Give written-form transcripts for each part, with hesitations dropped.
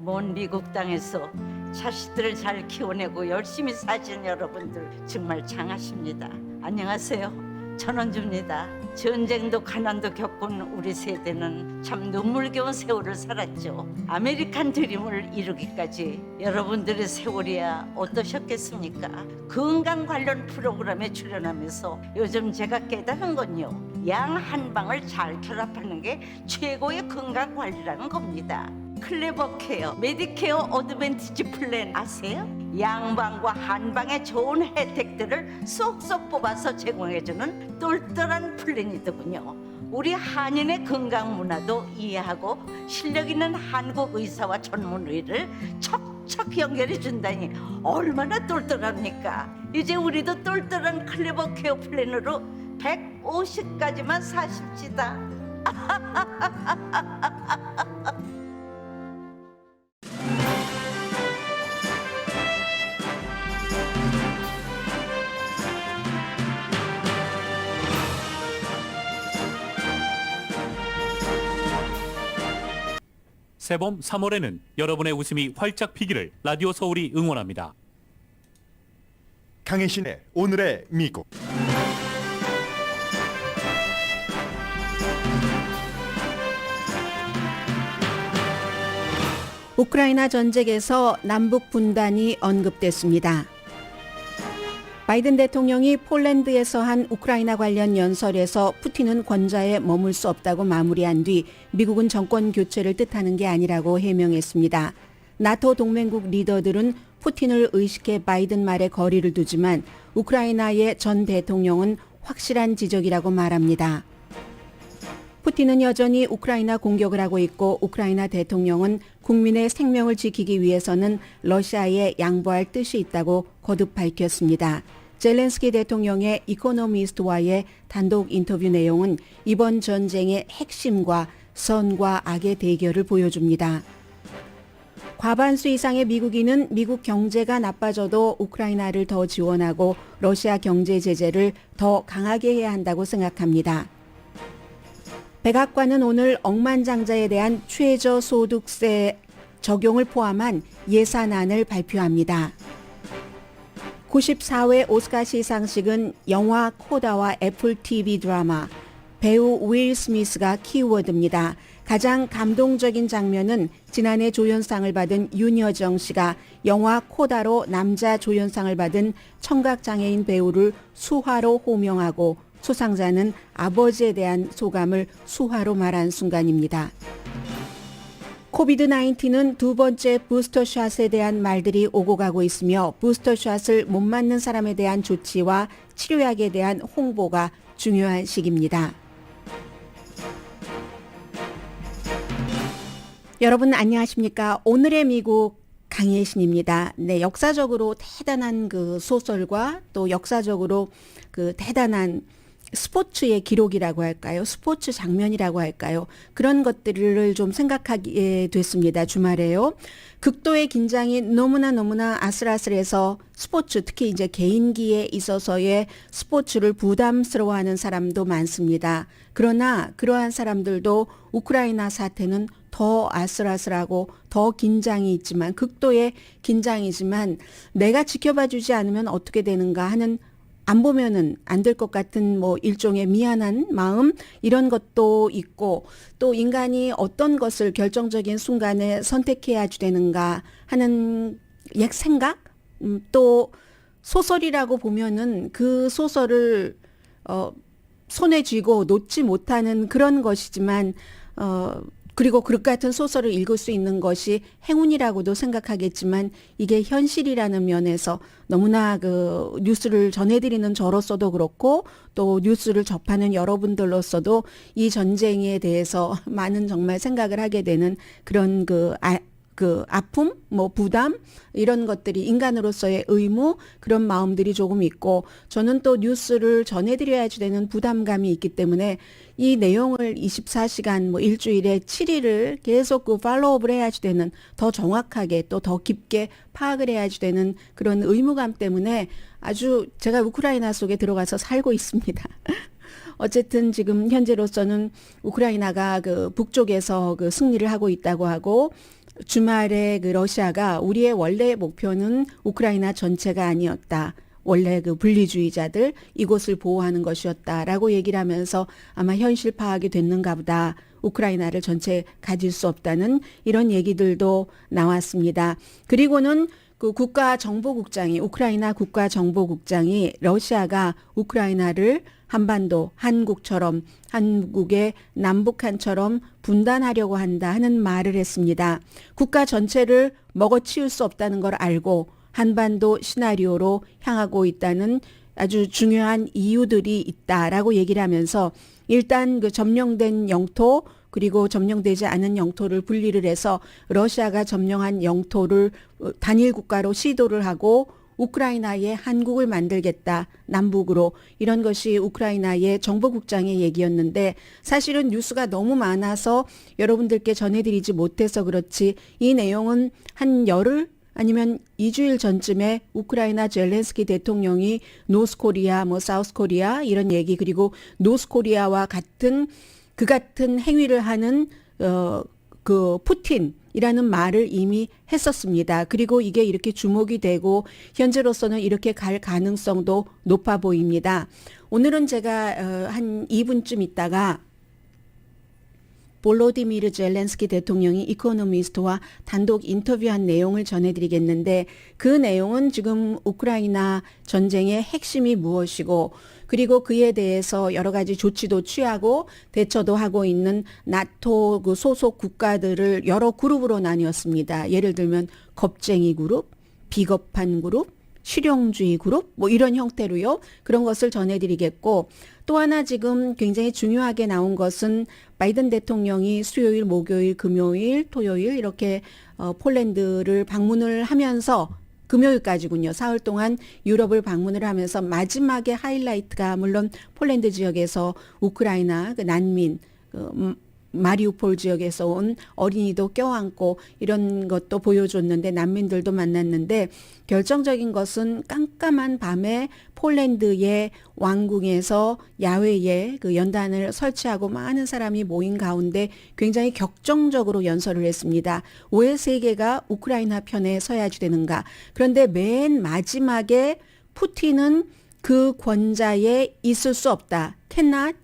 먼 미국 땅에서 자식들을 잘 키워내고 열심히 사신 여러분들 정말 장하십니다. 안녕하세요. 전원주입니다. 전쟁도 가난도 겪은 우리 세대는 참 눈물겨운 세월을 살았죠. 아메리칸 드림을 이루기까지 여러분들의 세월이야 어떠셨겠습니까? 건강 관련 프로그램에 출연하면서 요즘 제가 깨달은 건요, 양 한 방을 잘 결합하는 게 최고의 건강 관리라는 겁니다. 클레버 케어, 메디케어 어드밴티지 플랜 아세요? 양방과 한방의 좋은 혜택들을 쏙쏙 뽑아서 제공해주는 똘똘한 플랜이더군요. 우리 한인의 건강 문화도 이해하고 실력 있는 한국 의사와 전문의를 척척 연결해 준다니 얼마나 똘똘합니까? 이제 우리도 똘똘한 클레버 케어 플랜으로 150까지만 사십시다. 새봄 3월에는 여러분의 웃음이 활짝 피기를 라디오 서울이 응원합니다. 강혜신의 오늘의 미국. 우크라이나 전쟁에서 남북 분단이 언급됐습니다. 바이든 대통령이 폴란드에서 한 우크라이나 관련 연설에서 푸틴은 권좌에 머물 수 없다고 마무리한 뒤 미국은 정권 교체를 뜻하는 게 아니라고 해명했습니다. 나토 동맹국 리더들은 푸틴을 의식해 바이든 말에 거리를 두지만 우크라이나의 전 대통령은 확실한 지적이라고 말합니다. 푸틴은 여전히 우크라이나 공격을 하고 있고 우크라이나 대통령은 국민의 생명을 지키기 위해서는 러시아에 양보할 뜻이 있다고 거듭 밝혔습니다. 젤렌스키 대통령의 이코노미스트와의 단독 인터뷰 내용은 이번 전쟁의 핵심과 선과 악의 대결을 보여줍니다. 과반수 이상의 미국인은 미국 경제가 나빠져도 우크라이나를 더 지원하고 러시아 경제 제재를 더 강하게 해야 한다고 생각합니다. 백악관은 오늘 억만장자에 대한 최저소득세 적용을 포함한 예산안을 발표합니다. 94회 오스카 시상식은 영화 코다와 애플 TV 드라마, 배우 윌 스미스가 키워드입니다. 가장 감동적인 장면은 지난해 조연상을 받은 윤여정 씨가 영화 코다로 남자 조연상을 받은 청각장애인 배우를 수화로 호명하고 수상자는 아버지에 대한 소감을 수화로 말한 순간입니다. 코비드-19는 두 번째 부스터샷에 대한 말들이 오고 가고 있으며 부스터샷을 못 맞는 사람에 대한 조치와 치료약에 대한 홍보가 중요한 시기입니다. 여러분 안녕하십니까? 오늘의 미국 강혜신입니다. 네, 역사적으로 대단한 그 소설과 또 역사적으로 그 대단한 스포츠의 기록이라고 할까요? 스포츠 장면이라고 할까요? 그런 것들을 좀 생각하게 됐습니다. 주말에요. 극도의 긴장이 너무나 아슬아슬해서 스포츠, 특히 이제 개인기에 있어서의 스포츠를 부담스러워하는 사람도 많습니다. 그러나 그러한 사람들도 우크라이나 사태는 더 아슬아슬하고 더 긴장이 있지만, 극도의 긴장이지만 내가 지켜봐 주지 않으면 어떻게 되는가 하는, 안 보면은 안 될 것 같은 뭐 일종의 미안한 마음, 이런 것도 있고, 또 인간이 어떤 것을 결정적인 순간에 선택해야 되는가 하는 생각, 또 소설이라고 보면은 그 소설을 손에 쥐고 놓지 못하는 그런 것이지만, 그리고 그릇 같은 소설을 읽을 수 있는 것이 행운이라고도 생각하겠지만, 이게 현실이라는 면에서 너무나 그 뉴스를 전해드리는 저로서도 그렇고 또 뉴스를 접하는 여러분들로서도 이 전쟁에 대해서 많은 정말 생각을 하게 되는 그런 그 아픔, 뭐 부담, 이런 것들이 인간으로서의 의무, 그런 마음들이 조금 있고, 저는 또 뉴스를 전해드려야 되는 부담감이 있기 때문에 이 내용을 24시간 뭐 일주일에 7일을 계속 그 팔로우업을 해야지 되는, 더 정확하게 또 더 깊게 파악을 해야지 되는 그런 의무감 때문에 아주 제가 우크라이나 속에 들어가서 살고 있습니다. 어쨌든 지금 현재로서는 우크라이나가 그 북쪽에서 그 승리를 하고 있다고 하고, 주말에 그 러시아가 우리의 원래 목표는 우크라이나 전체가 아니었다. 원래 그 분리주의자들 이곳을 보호하는 것이었다라고 얘기를 하면서 아마 현실 파악이 됐는가 보다. 우크라이나를 전체 가질 수 없다는 이런 얘기들도 나왔습니다. 그리고는 그 국가정보국장이 우크라이나 국가정보국장이 러시아가 우크라이나를 한반도 한국처럼 한국의 남북한처럼 분단하려고 한다 하는 말을 했습니다. 국가 전체를 먹어치울 수 없다는 걸 알고 한반도 시나리오로 향하고 있다는 아주 중요한 이유들이 있다라고 얘기를 하면서 일단 그 점령된 영토 그리고 점령되지 않은 영토를 분리를 해서 러시아가 점령한 영토를 단일 국가로 시도를 하고 우크라이나에 한국을 만들겠다. 남북으로. 이런 것이 우크라이나의 정보국장의 얘기였는데 사실은 뉴스가 너무 많아서 여러분들께 전해드리지 못해서 그렇지 이 내용은 한 열흘 아니면 2주일 전쯤에 우크라이나 젤렌스키 대통령이 노스코리아, 사우스코리아 이런 얘기 그리고 노스코리아와 같은 그 같은 행위를 하는 그 푸틴이라는 말을 이미 했었습니다. 그리고 이게 이렇게 주목이 되고 현재로서는 이렇게 갈 가능성도 높아 보입니다. 오늘은 제가 한 2분쯤 있다가 볼로디미르 젤렌스키 대통령이 이코노미스트와 단독 인터뷰한 내용을 전해드리겠는데 그 내용은 지금 우크라이나 전쟁의 핵심이 무엇이고 그리고 그에 대해서 여러 가지 조치도 취하고 대처도 하고 있는 나토 그 소속 국가들을 여러 그룹으로 나뉘었습니다. 예를 들면 겁쟁이 그룹, 비겁한 그룹, 실용주의 그룹 뭐 이런 형태로요. 그런 것을 전해드리겠고 또 하나 지금 굉장히 중요하게 나온 것은 바이든 대통령이 수요일, 목요일, 금요일, 토요일 이렇게 폴란드를 방문을 하면서 금요일까지군요. 사흘 동안 유럽을 방문을 하면서 마지막에 하이라이트가 물론 폴란드 지역에서 우크라이나 그 난민 마리우폴 지역에서 온 어린이도 껴안고 이런 것도 보여줬는데 난민들도 만났는데 결정적인 것은 깜깜한 밤에 폴란드의 왕궁에서 야외에 그 연단을 설치하고 많은 사람이 모인 가운데 굉장히 격정적으로 연설을 했습니다. 왜 세계가 우크라이나 편에 서야지 되는가. 그런데 맨 마지막에 푸틴은 그 권좌에 있을 수 없다. cannot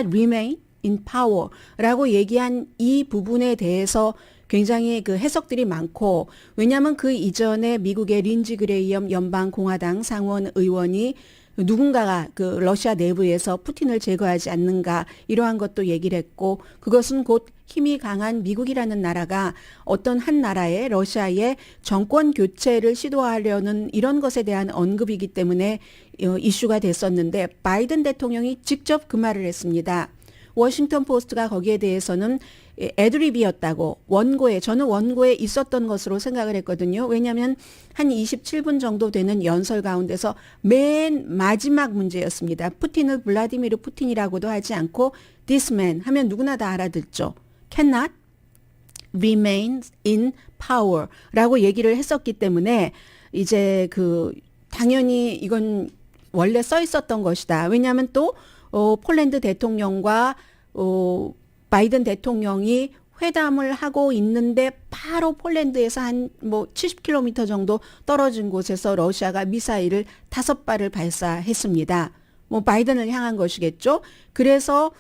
remain in power라고 얘기한 이 부분에 대해서 굉장히 그 해석들이 많고 왜냐하면 그 이전에 미국의 린지 그레이엄 연방공화당 상원 의원이 누군가가 그 러시아 내부에서 푸틴을 제거하지 않는가 이러한 것도 얘기를 했고 그것은 곧 힘이 강한 미국이라는 나라가 어떤 한 나라의 러시아의 정권 교체를 시도하려는 이런 것에 대한 언급이기 때문에 이슈가 됐었는데 바이든 대통령이 직접 그 말을 했습니다. 워싱턴 포스트가 거기에 대해서는 애드립이었다고 저는 원고에 있었던 것으로 생각을 했거든요. 왜냐하면 한 27분 정도 되는 연설 가운데서 맨 마지막 문제였습니다. 푸틴을 블라디미르 푸틴이라고도 하지 않고 this man 하면 누구나 다 알아듣죠. cannot remain in power라고 얘기를 했었기 때문에 이제 그 당연히 이건 원래 써 있었던 것이다. 왜냐하면 또 폴란드 대통령과 바이든 대통령이 회담을 하고 있는데 바로 폴란드에서 한 70km 정도 떨어진 곳에서 러시아가 미사일을 5발을 발사했습니다. 바이든을 향한 것이겠죠. 그래서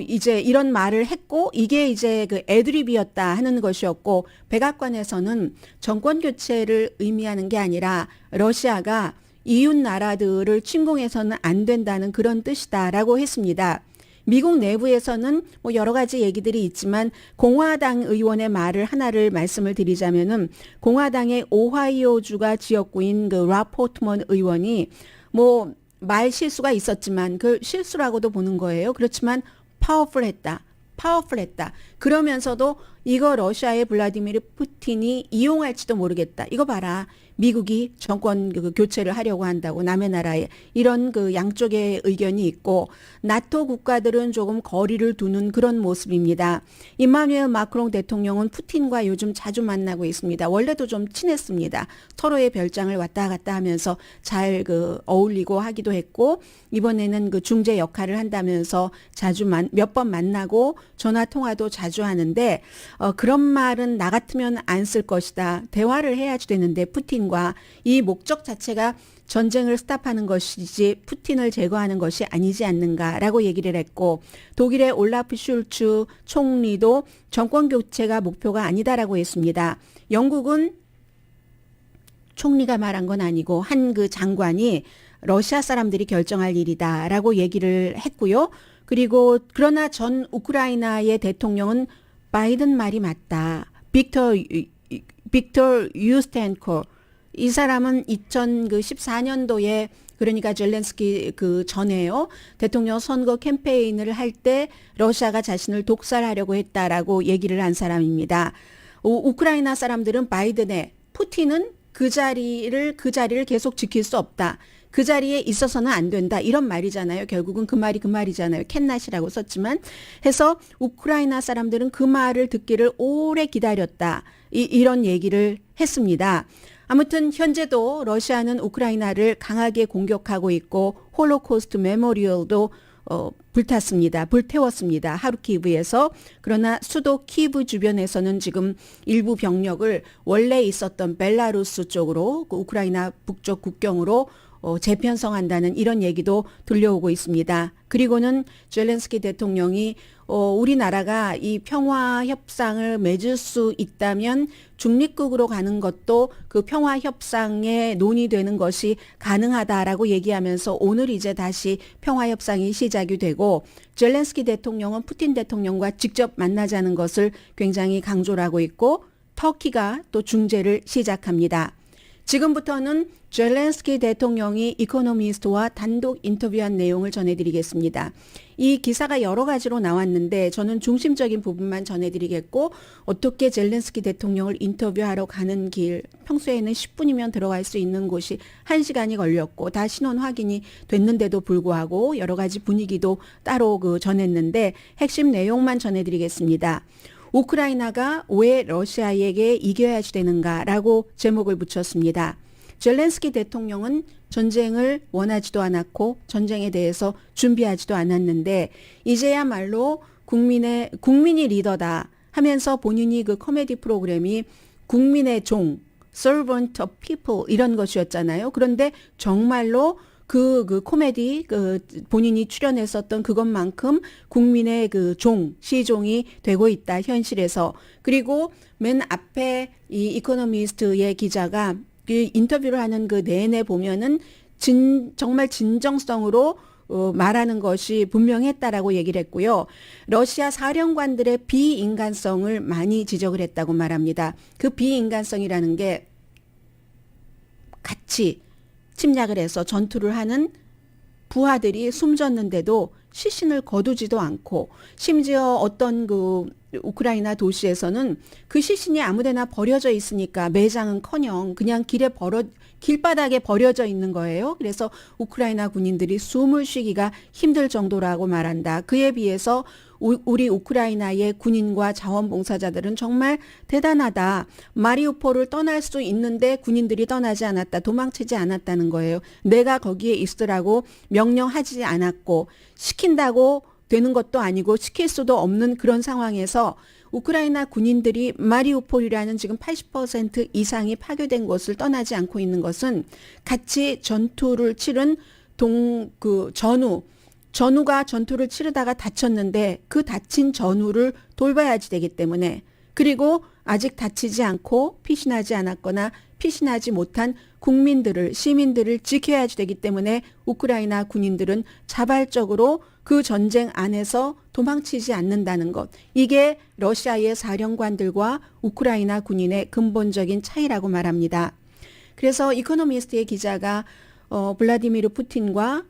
이제 이런 말을 했고 이게 이제 그 애드립이었다 하는 것이었고 백악관에서는 정권 교체를 의미하는 게 아니라 러시아가 이웃 나라들을 침공해서는 안 된다는 그런 뜻이다라고 했습니다. 미국 내부에서는 여러 가지 얘기들이 있지만 공화당 의원의 말을 하나를 말씀을 드리자면은 공화당의 오하이오주가 지역구인 그 라포트먼 의원이 말 실수가 있었지만 그 실수라고도 보는 거예요. 그렇지만 파워풀했다. 그러면서도 이거 러시아의 블라디미르 푸틴이 이용할지도 모르겠다. 이거 봐라. 미국이 정권 교체를 하려고 한다고 남의 나라에 이런 그 양쪽의 의견이 있고 나토 국가들은 조금 거리를 두는 그런 모습입니다. 임마누엘 마크롱 대통령은 푸틴과 요즘 자주 만나고 있습니다. 원래도 좀 친했습니다. 서로의 별장을 왔다 갔다 하면서 잘 어울리고 하기도 했고 이번에는 그 중재 역할을 한다면서 자주 몇 번 만나고 전화 통화도 자주 하는데 그런 말은 나 같으면 안 쓸 것이다. 대화를 해야지 되는데 푸틴과 이 목적 자체가 전쟁을 스탑하는 것이지 푸틴을 제거하는 것이 아니지 않는가라고 얘기를 했고 독일의 올라프 슐츠 총리도 정권 교체가 목표가 아니다라고 했습니다. 영국은 총리가 말한 건 아니고 한 그 장관이 러시아 사람들이 결정할 일이다라고 얘기를 했고요. 그리고 그러나 전 우크라이나의 대통령은 바이든 말이 맞다. 빅터 유스텐코 이 사람은 2014년도에 그러니까 젤렌스키 그 전에요. 대통령 선거 캠페인을 할 때 러시아가 자신을 독살하려고 했다라고 얘기를 한 사람입니다. 우크라이나 사람들은 바이든의 푸틴은 그 자리를 계속 지킬 수 없다. 그 자리에 있어서는 안 된다. 이런 말이잖아요. 결국은 그 말이 그 말이잖아요. 캔낫이라고 썼지만 해서 우크라이나 사람들은 그 말을 듣기를 오래 기다렸다. 이런 얘기를 했습니다. 아무튼 현재도 러시아는 우크라이나를 강하게 공격하고 있고 홀로코스트 메모리얼도 불태웠습니다. 하르키브에서. 그러나 수도 키브 주변에서는 지금 일부 병력을 원래 있었던 벨라루스 쪽으로 그 우크라이나 북쪽 국경으로 재편성한다는 이런 얘기도 들려오고 있습니다. 그리고는 젤렌스키 대통령이 우리나라가 이 평화 협상을 맺을 수 있다면 중립국으로 가는 것도 그 평화 협상에 논의되는 것이 가능하다라고 얘기하면서 오늘 이제 다시 평화 협상이 시작이 되고 젤렌스키 대통령은 푸틴 대통령과 직접 만나자는 것을 굉장히 강조를 하고 있고 터키가 또 중재를 시작합니다. 지금부터는 젤렌스키 대통령이 이코노미스트와 단독 인터뷰한 내용을 전해드리겠습니다. 이 기사가 여러 가지로 나왔는데 저는 중심적인 부분만 전해드리겠고 어떻게 젤렌스키 대통령을 인터뷰하러 가는 길 평소에는 10분이면 들어갈 수 있는 곳이 1시간이 걸렸고 다 신원 확인이 됐는데도 불구하고 여러 가지 분위기도 따로 전했는데 핵심 내용만 전해드리겠습니다. 우크라이나가 왜 러시아에게 이겨야지 되는가라고 제목을 붙였습니다. 젤렌스키 대통령은 전쟁을 원하지도 않았고 전쟁에 대해서 준비하지도 않았는데 이제야말로 국민이 리더다 하면서 본인이 그 코미디 프로그램이 국민의 종, Servant of People 이런 것이었잖아요. 그런데 정말로 그 코미디 본인이 출연했었던 그것만큼 국민의 그 시종이 되고 있다 현실에서. 그리고 맨 앞에 이 이코노미스트의 기자가 그 인터뷰를 하는 그 내내 보면은 정말 진정성으로 말하는 것이 분명했다라고 얘기를 했고요. 러시아 사령관들의 비인간성을 많이 지적을 했다고 말합니다. 그 비인간성이라는 게 같이 침략을 해서 전투를 하는 부하들이 숨졌는데도 시신을 거두지도 않고 심지어 어떤 그 우크라이나 도시에서는 그 시신이 아무데나 버려져 있으니까 매장은커녕 그냥 길바닥에 버려져 있는 거예요. 그래서 우크라이나 군인들이 숨을 쉬기가 힘들 정도라고 말한다. 그에 비해서 우리 우크라이나의 군인과 자원봉사자들은 정말 대단하다. 마리우폴을 떠날 수 있는데 군인들이 떠나지 않았다. 도망치지 않았다는 거예요. 내가 거기에 있으라고 명령하지 않았고 시킨다고 되는 것도 아니고 시킬 수도 없는 그런 상황에서 우크라이나 군인들이 마리우폴이라는 지금 80% 이상이 파괴된 곳을 떠나지 않고 있는 것은 같이 전투를 치른 전우가 전투를 치르다가 다쳤는데 그 다친 전우를 돌봐야지 되기 때문에 그리고 아직 다치지 않고 피신하지 않았거나 피신하지 못한 시민들을 지켜야지 되기 때문에 우크라이나 군인들은 자발적으로 그 전쟁 안에서 도망치지 않는다는 것. 이게 러시아의 사령관들과 우크라이나 군인의 근본적인 차이라고 말합니다. 그래서 이코노미스트의 기자가 블라디미르 푸틴과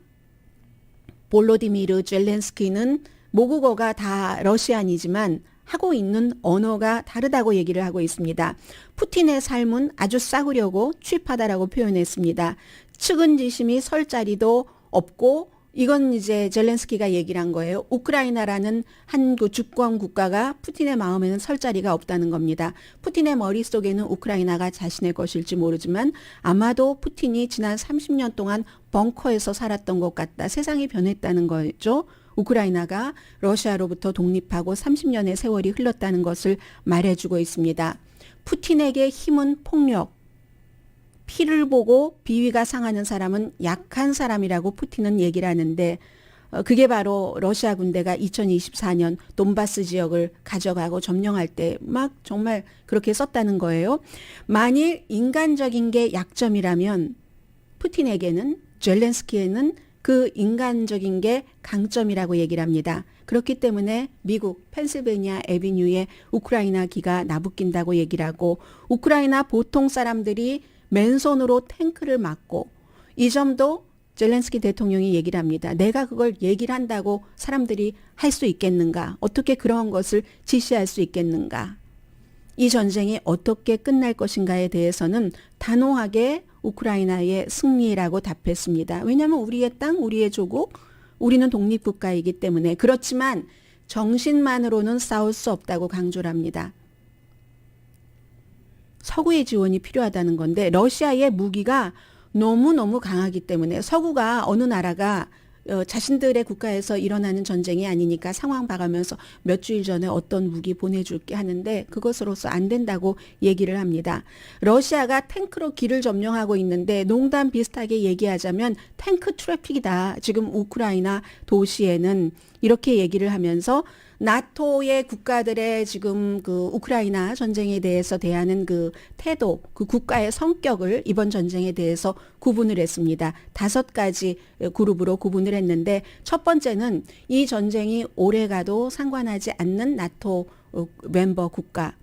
볼로디미르 젤렌스키는 모국어가 다 러시안이지만 하고 있는 언어가 다르다고 얘기를 하고 있습니다. 푸틴의 삶은 아주 싸구려고 취하다라고 표현했습니다. 측은지심이 설 자리도 없고 이건 이제 젤렌스키가 얘기를 한 거예요. 우크라이나라는 한 그 주권 국가가 푸틴의 마음에는 설 자리가 없다는 겁니다. 푸틴의 머릿속에는 우크라이나가 자신의 것일지 모르지만 아마도 푸틴이 지난 30년 동안 벙커에서 살았던 것 같다. 세상이 변했다는 거죠. 우크라이나가 러시아로부터 독립하고 30년의 세월이 흘렀다는 것을 말해주고 있습니다. 푸틴에게 힘은 폭력, 피를 보고 비위가 상하는 사람은 약한 사람이라고 푸틴은 얘기를 하는데 그게 바로 러시아 군대가 2024년 돈바스 지역을 가져가고 점령할 때 막 정말 그렇게 썼다는 거예요. 만일 인간적인 게 약점이라면 푸틴에게는 젤렌스키에는 그 인간적인 게 강점이라고 얘기를 합니다. 그렇기 때문에 미국 펜실베니아 애비뉴에 우크라이나 기가 나부낀다고 얘기를 하고 우크라이나 보통 사람들이 맨손으로 탱크를 막고 이 점도 젤렌스키 대통령이 얘기를 합니다. 내가 그걸 얘기를 한다고 사람들이 할 수 있겠는가? 어떻게 그런 것을 지시할 수 있겠는가? 이 전쟁이 어떻게 끝날 것인가에 대해서는 단호하게 우크라이나의 승리라고 답했습니다. 왜냐하면 우리의 땅, 우리의 조국, 우리는 독립국가이기 때문에 그렇지만 정신만으로는 싸울 수 없다고 강조를 합니다. 서구의 지원이 필요하다는 건데 러시아의 무기가 너무너무 강하기 때문에 서구가 어느 나라가 자신들의 국가에서 일어나는 전쟁이 아니니까 상황 봐가면서 몇 주일 전에 어떤 무기 보내줄게 하는데 그것으로서 안 된다고 얘기를 합니다. 러시아가 탱크로 길을 점령하고 있는데 농담 비슷하게 얘기하자면 탱크 트래픽이다. 지금 우크라이나 도시에는 이렇게 얘기를 하면서 나토의 국가들의 지금 그 우크라이나 전쟁에 대해서 대하는 그 태도, 그 국가의 성격을 이번 전쟁에 대해서 구분을 했습니다. 5가지 그룹으로 구분을 했는데 첫 번째는 이 전쟁이 오래가도 상관하지 않는 나토 멤버 국가.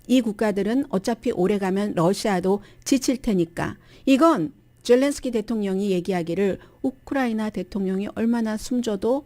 이 국가들은 어차피 오래가면 러시아도 지칠 테니까. 이건 젤렌스키 대통령이 얘기하기를 우크라이나 대통령이 얼마나 숨져도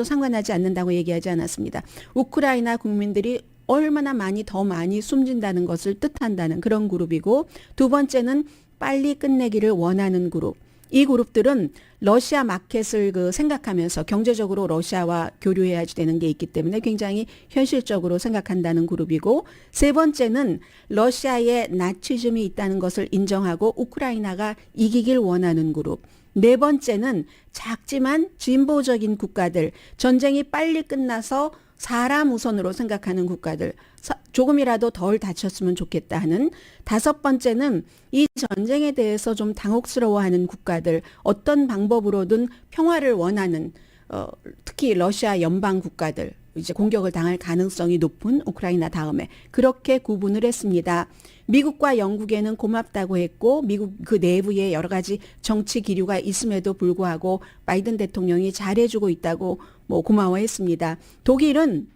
상관하지 않는다고 얘기하지 않았습니다. 우크라이나 국민들이 얼마나 더 많이 숨진다는 것을 뜻한다는 그런 그룹이고 두 번째는 빨리 끝내기를 원하는 그룹. 이 그룹들은 러시아 마켓을 생각하면서 경제적으로 러시아와 교류해야지 되는 게 있기 때문에 굉장히 현실적으로 생각한다는 그룹이고 세 번째는 러시아에 나치즘이 있다는 것을 인정하고 우크라이나가 이기길 원하는 그룹. 네 번째는 작지만 진보적인 국가들, 전쟁이 빨리 끝나서 사람 우선으로 생각하는 국가들, 조금이라도 덜 다쳤으면 좋겠다 하는. 다섯 번째는 이 전쟁에 대해서 좀 당혹스러워하는 국가들, 어떤 방법으로든 평화를 원하는 특히 러시아 연방 국가들, 이제 공격을 당할 가능성이 높은 우크라이나 다음에 그렇게 구분을 했습니다. 미국과 영국에는 고맙다고 했고 미국 그 내부에 여러 가지 정치 기류가 있음에도 불구하고 바이든 대통령이 잘해주고 있다고 고마워했습니다. 독일은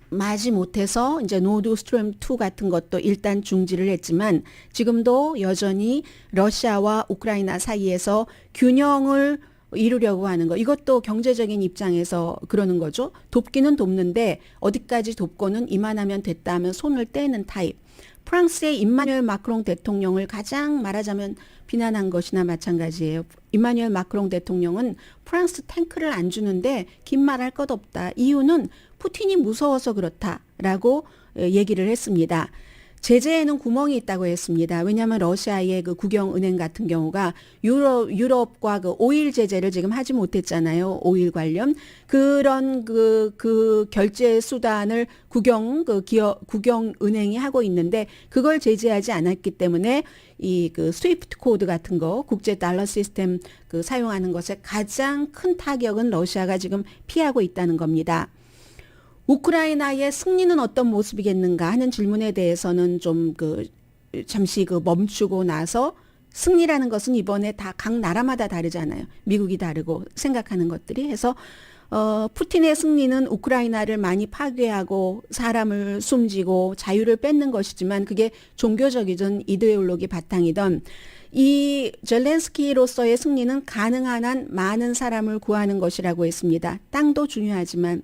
마지 못해서 이제 노드 스트림 2 같은 것도 일단 중지를 했지만 지금도 여전히 러시아와 우크라이나 사이에서 균형을 이루려고 하는 거. 이것도 경제적인 입장에서 그러는 거죠. 돕기는 돕는데 어디까지 돕고는 이만하면 됐다 하면 손을 떼는 타입. 프랑스의 임마누엘 마크롱 대통령을 가장 말하자면 비난한 것이나 마찬가지예요. 임마누엘 마크롱 대통령은 프랑스 탱크를 안 주는데 긴 말할 것 없다. 이유는 푸틴이 무서워서 그렇다라고 얘기를 했습니다. 제재에는 구멍이 있다고 했습니다. 왜냐하면 러시아의 그 국영은행 같은 경우가 유럽과 그 오일 제재를 지금 하지 못했잖아요. 오일 관련 그런 그 결제 수단을 국영은행이 하고 있는데 그걸 제재하지 않았기 때문에 이 그 스위프트 코드 같은 거 국제 달러 시스템 사용하는 것에 가장 큰 타격은 러시아가 지금 피하고 있다는 겁니다. 우크라이나의 승리는 어떤 모습이겠는가 하는 질문에 대해서는 좀 잠시 멈추고 나서 승리라는 것은 이번에 다 각 나라마다 다르잖아요. 미국이 다르고 생각하는 것들이 해서 푸틴의 승리는 우크라이나를 많이 파괴하고 사람을 숨지고 자유를 뺏는 것이지만 그게 종교적이든 이데올로기 바탕이든 이 젤렌스키로서의 승리는 가능한 한 많은 사람을 구하는 것이라고 했습니다. 땅도 중요하지만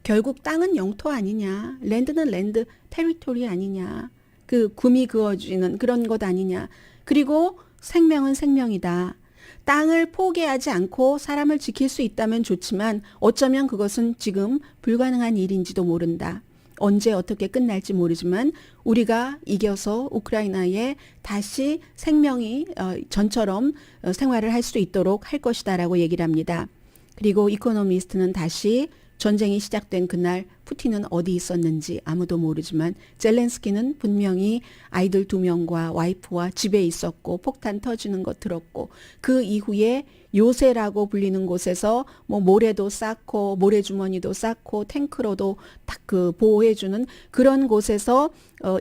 결국 땅은 영토 아니냐, 랜드는 랜드, 테리토리 아니냐, 그 구미 그어지는 그런 것 아니냐. 그리고 생명은 생명이다. 땅을 포기하지 않고 사람을 지킬 수 있다면 좋지만 어쩌면 그것은 지금 불가능한 일인지도 모른다. 언제 어떻게 끝날지 모르지만 우리가 이겨서 우크라이나에 다시 생명이 전처럼 생활을 할 수 있도록 할 것이다라고 얘기를 합니다. 그리고 이코노미스트는 다시 전쟁이 시작된 그날 푸틴은 어디 있었는지 아무도 모르지만 젤렌스키는 분명히 아이들 2명과 와이프와 집에 있었고 폭탄 터지는 거 들었고 그 이후에 요새라고 불리는 곳에서 뭐 모래도 쌓고 모래주머니도 쌓고 탱크로도 딱 그 보호해주는 그런 곳에서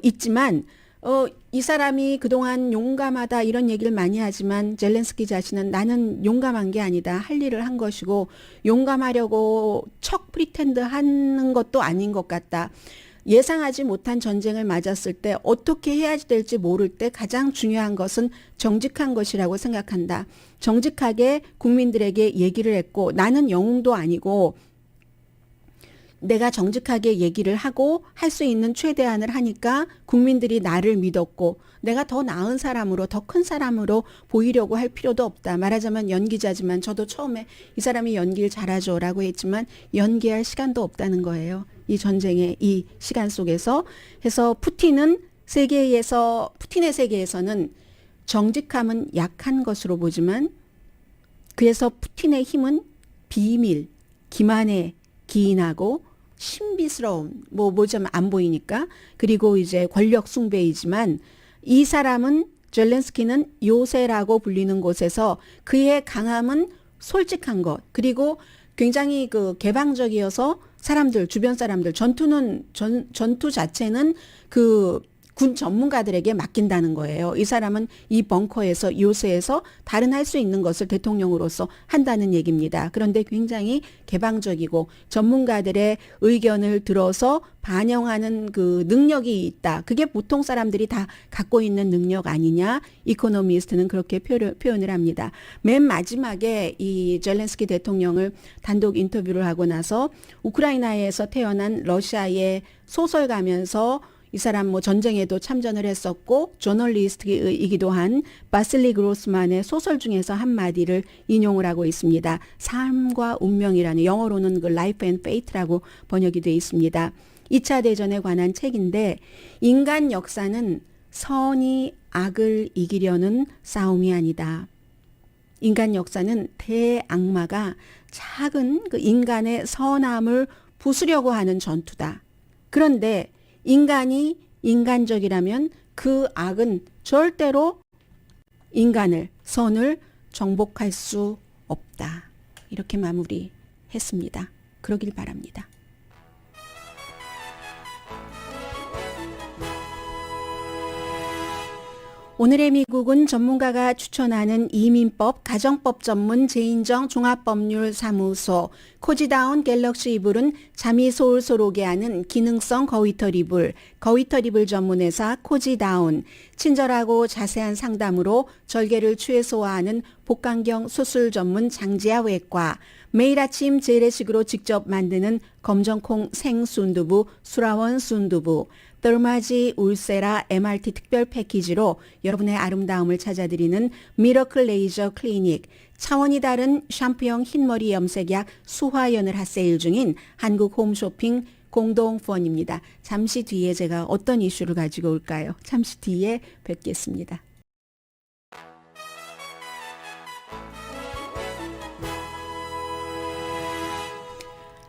있지만 이 사람이 그동안 용감하다 이런 얘기를 많이 하지만 젤렌스키 자신은 나는 용감한 게 아니다. 할 일을 한 것이고 용감하려고 척 프리텐드 하는 것도 아닌 것 같다. 예상하지 못한 전쟁을 맞았을 때 어떻게 해야 될지 모를 때 가장 중요한 것은 정직한 것이라고 생각한다. 정직하게 국민들에게 얘기를 했고 나는 영웅도 아니고 내가 정직하게 얘기를 하고 할 수 있는 최대한을 하니까 국민들이 나를 믿었고 내가 더 나은 사람으로 더 큰 사람으로 보이려고 할 필요도 없다. 말하자면 연기자지만 저도 처음에 이 사람이 연기를 잘하죠 라고 했지만 연기할 시간도 없다는 거예요. 이 전쟁의 이 시간 속에서. 해서 푸틴의 세계에서는 정직함은 약한 것으로 보지만 그래서 푸틴의 힘은 비밀, 기만에 기인하고 신비스러움, 뭐좀 안 보이니까 그리고 이제 권력 숭배이지만 이 사람은 젤렌스키는 요새라고 불리는 곳에서 그의 강함은 솔직한 것 그리고 굉장히 그 개방적이어서 사람들 주변 사람들 전투 자체는 그 군 전문가들에게 맡긴다는 거예요. 이 사람은 이 벙커에서 요새에서 다른 할 수 있는 것을 대통령으로서 한다는 얘기입니다. 그런데 굉장히 개방적이고 전문가들의 의견을 들어서 반영하는 그 능력이 있다. 그게 보통 사람들이 다 갖고 있는 능력 아니냐? 이코노미스트는 그렇게 표현을 합니다. 맨 마지막에 이 젤렌스키 대통령을 단독 인터뷰를 하고 나서 우크라이나에서 태어난 러시아의 소설가면서 이 사람 뭐 전쟁에도 참전을 했었고 저널리스트이기도 한 바실리 그로스만의 소설 중에서 한마디를 인용을 하고 있습니다. 삶과 운명이라는 영어로는 그 Life and Fate라고 번역이 되어 있습니다. 2차 대전에 관한 책인데 인간 역사는 선이 악을 이기려는 싸움이 아니다. 인간 역사는 대악마가 작은 그 인간의 선함을 부수려고 하는 전투다. 그런데 인간이 인간적이라면 그 악은 절대로 선을 정복할 수 없다. 이렇게 마무리했습니다. 그러길 바랍니다. 오늘의 미국은 전문가가 추천하는 이민법, 가정법 전문 제인정 종합법률사무소, 코지다운 갤럭시 이불은 잠이 솔솔 오게 하는 기능성 거위털 이불, 거위털 이불 전문회사 코지다운, 친절하고 자세한 상담으로 절개를 최소화하는 복강경 수술 전문 장지아 외과, 매일 아침 재래식으로 직접 만드는 검정콩 생순두부, 수라원 순두부, 더마지 울세라 MRT 특별 패키지로 여러분의 아름다움을 찾아드리는 미러클 레이저 클리닉, 차원이 다른 샴푸형 흰머리 염색약 수화연을 핫세일 중인 한국 홈쇼핑 공동후원입니다. 잠시 뒤에 제가 어떤 이슈를 가지고 올까요? 잠시 뒤에 뵙겠습니다.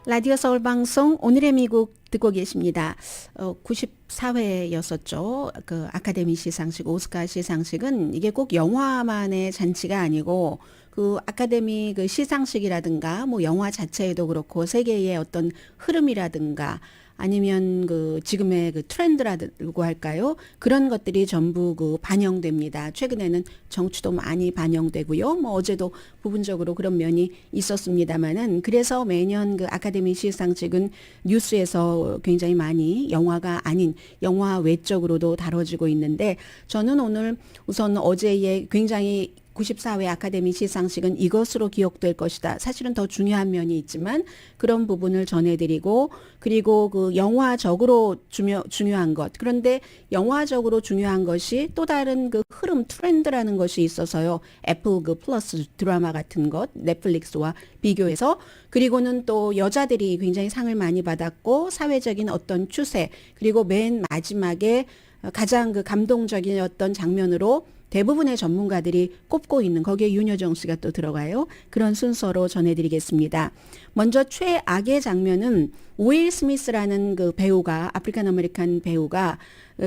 라디오 서울 방송 오늘의 미국 듣고 계십니다. 94회였었죠. 그 아카데미 시상식, 오스카 시상식은 이게 꼭 영화만의 잔치가 아니고 그 아카데미 그 시상식이라든가 뭐 영화 자체에도 그렇고 세계의 어떤 흐름이라든가 아니면 그 지금의 그 트렌드라고 할까요? 그런 것들이 전부 그 반영됩니다. 최근에는 정치도 많이 반영되고요. 뭐 어제도 부분적으로 그런 면이 있었습니다만은 그래서 매년 그 아카데미 시상식은 뉴스에서 굉장히 많이 영화가 아닌 영화 외적으로도 다뤄지고 있는데 저는 오늘 우선 어제의 굉장히 94회 아카데미 시상식은 이것으로 기억될 것이다. 사실은 더 중요한 면이 있지만 그런 부분을 전해드리고, 그리고 그 영화적으로 중요한 것. 그런데 영화적으로 중요한 것이 또 다른 그 흐름, 트렌드라는 것이 있어서요. 애플 그 플러스 드라마 같은 것, 넷플릭스와 비교해서, 그리고는 또 여자들이 굉장히 상을 많이 받았고, 사회적인 어떤 추세, 그리고 맨 마지막에 가장 그 감동적인 어떤 장면으로 대부분의 전문가들이 꼽고 있는, 거기에 윤여정 씨가 또 들어가요. 그런 순서로 전해드리겠습니다. 먼저 최악의 장면은 윌 스미스라는 그 배우가, 아프리칸 아메리칸 배우가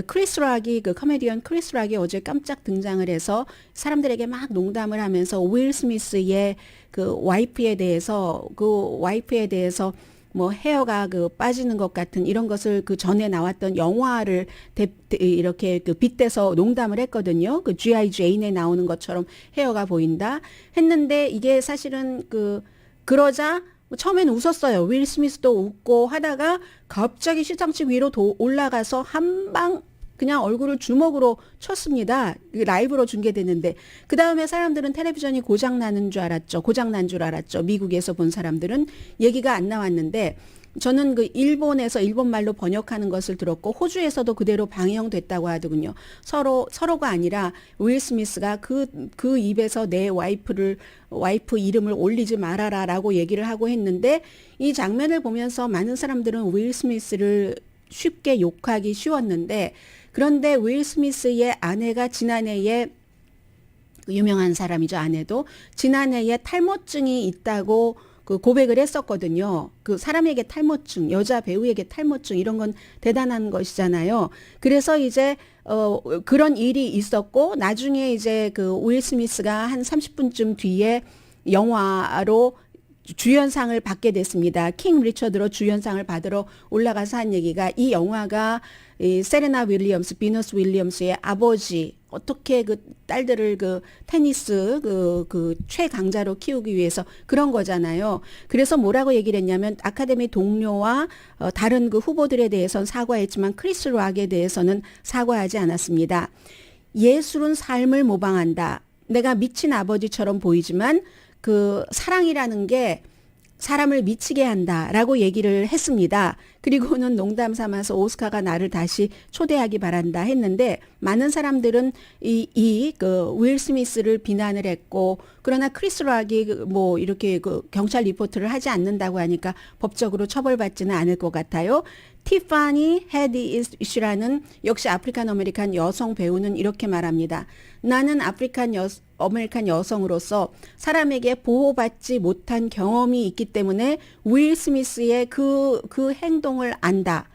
크리스 락이, 그 코미디언 크리스 락이 어제 깜짝 등장을 해서 사람들에게 막 농담을 하면서 윌 스미스의 그 와이프에 대해서 뭐 헤어가 그 빠지는 것 같은 이런 것을 그 전에 나왔던 영화를 이렇게 그 빗대서 농담을 했거든요. 그 G.I. 제인에 나오는 것처럼 헤어가 보인다 했는데, 이게 사실은 그러자 처음엔 웃었어요. 윌 스미스도 웃고 하다가 갑자기 시상식 위로 올라가서 한 방 그냥 얼굴을 주먹으로 쳤습니다. 라이브로 중계됐는데, 그 다음에 사람들은 텔레비전이 고장난 줄 알았죠. 미국에서 본 사람들은 얘기가 안 나왔는데, 저는 그 일본 말로 번역하는 것을 들었고, 호주에서도 그대로 방영됐다고 하더군요. 서로가 아니라 윌 스미스가 그 입에서 내 와이프 이름을 올리지 말아라라고 얘기를 하고 했는데, 이 장면을 보면서 많은 사람들은 윌 스미스를 쉽게 욕하기 쉬웠는데, 그런데 윌 스미스의 아내가 지난해에, 유명한 사람이죠, 아내도 지난해에 탈모증이 있다고 그 고백을 했었거든요. 그 사람에게 탈모증, 여자 배우에게 탈모증, 이런 건 대단한 것이잖아요. 그래서 이제 그런 일이 있었고, 나중에 이제 그 윌 스미스가 한 30분쯤 뒤에 영화로 주연상을 받게 됐습니다. 킹 리처드로 주연상을 받으러 올라가서 한 얘기가, 이 영화가 이 세레나 윌리엄스, 비너스 윌리엄스의 아버지, 어떻게 그 딸들을 그 테니스 그 최강자로 키우기 위해서 그런 거잖아요. 그래서 뭐라고 얘기를 했냐면, 아카데미 동료와 다른 그 후보들에 대해서는 사과했지만 크리스 락에 대해서는 사과하지 않았습니다. 예술은 삶을 모방한다. 내가 미친 아버지처럼 보이지만 그 사랑이라는 게 사람을 미치게 한다라고 얘기를 했습니다. 그리고는 농담 삼아서 오스카가 나를 다시 초대하기 바란다 했는데, 많은 사람들은 그 윌 스미스를 비난을 했고, 그러나 크리스 락이 뭐 이렇게 그 경찰 리포트를 하지 않는다고 하니까 법적으로 처벌받지는 않을 것 같아요. 티파니 헤디시라는 역시 아프리칸 아메리칸 여성 배우는 이렇게 말합니다. 나는 아메리칸 여성으로서 사람에게 보호받지 못한 경험이 있기 때문에 윌 스미스의 그 행동을 안다.